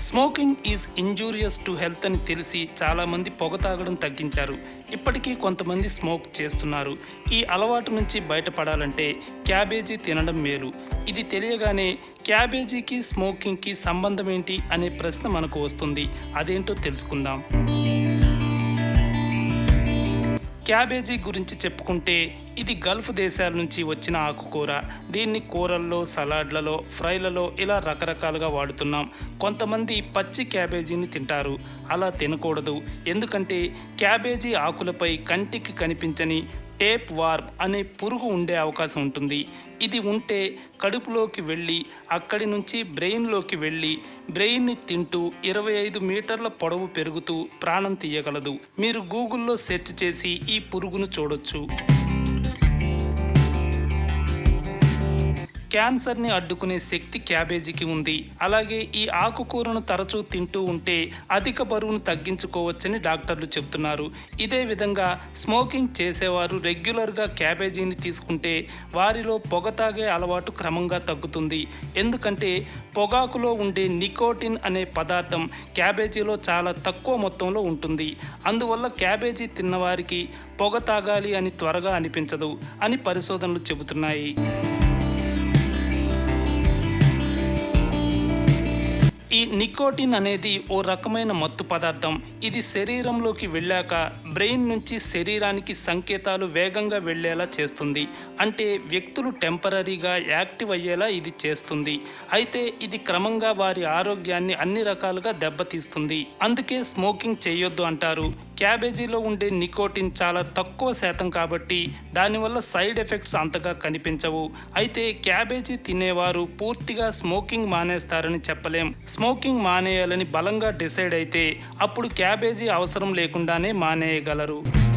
Smoking is injurious to health అని తెలిసి చాలామంది పొగ తాగడం తగ్గించారు. ఇప్పటికీ కొంతమంది స్మోక్ చేస్తున్నారు. ఈ అలవాటు నుంచి బయటపడాలంటే క్యాబేజీ తినడం మేలు. ఇది తెలియగానే క్యాబేజీకి స్మోకింగ్కి సంబంధం ఏంటి అనే ప్రశ్న మనకు వస్తుంది. అదేంటో తెలుసుకుందాం. క్యాబేజీ గురించి చెప్పుకుంటే ఇది గల్ఫ్ దేశాల నుంచి వచ్చిన ఆకుకూర. దీన్ని కూరల్లో, సలాడ్లలో, ఫ్రైలలో ఇలా రకరకాలుగా వాడుతున్నాం. కొంతమంది పచ్చి క్యాబేజీని తింటారు. అలా తినకూడదు. ఎందుకంటే క్యాబేజీ ఆకులపై కంటికి కనిపించని టేప్ వార్మ్ అనే పురుగు ఉండే అవకాశం ఉంటుంది. ఇది ఉంటే కడుపులోకి వెళ్ళి అక్కడి నుంచి బ్రెయిన్లోకి వెళ్ళి బ్రెయిన్ని తింటూ 25 మీటర్ల పొడవు పెరుగుతూ ప్రాణం తీయగలదు. మీరు గూగుల్లో సెర్చ్ చేసి ఈ పురుగును చూడొచ్చు. క్యాన్సర్ని అడ్డుకునే శక్తి క్యాబేజీకి ఉంది. అలాగే ఈ ఆకుకూరను తరచూ తింటూ ఉంటే అధిక బరువును తగ్గించుకోవచ్చని డాక్టర్లు చెప్తున్నారు. ఇదే విధంగా స్మోకింగ్ చేసేవారు రెగ్యులర్గా క్యాబేజీని తీసుకుంటే వారిలో పొగ తాగే అలవాటు క్రమంగా తగ్గుతుంది. ఎందుకంటే పొగాకులో ఉండే నికోటిన్ అనే పదార్థం క్యాబేజీలో చాలా తక్కువ మొత్తంలో ఉంటుంది. అందువల్ల క్యాబేజీ తిన్నవారికి పొగ తాగాలి అని త్వరగా అనిపించదు అని పరిశోధనలు చెబుతున్నాయి. ఈ నికోటిన్ అనేది ఓ రకమైన మత్తు పదార్థం. ఇది శరీరంలోకి వెళ్ళాక బ్రెయిన్ నుంచి శరీరానికి సంకేతాలు వేగంగా వెళ్ళేలా చేస్తుంది. అంటే వ్యక్తులు టెంపరీగా యాక్టివ్ అయ్యేలా ఇది చేస్తుంది. అయితే ఇది క్రమంగా వారి ఆరోగ్యాన్ని అన్ని రకాలుగా దెబ్బతీస్తుంది. అందుకే స్మోకింగ్ చేయొద్దు అంటారు. క్యాబేజీలో ఉండే నికోటిన్ చాలా తక్కువ శాతం కాబట్టి దానివల్ల సైడ్ ఎఫెక్ట్స్ అంతగా కనిపించవు. అయితే క్యాబేజీ తినేవారు పూర్తిగా స్మోకింగ్ మానేస్తారని చెప్పలేం. స్మోకింగ్ మానేయాలని బలంగా డిసైడ్ అయితే అప్పుడు క్యాబేజీ అవసరం లేకుండానే మానేయగలరు.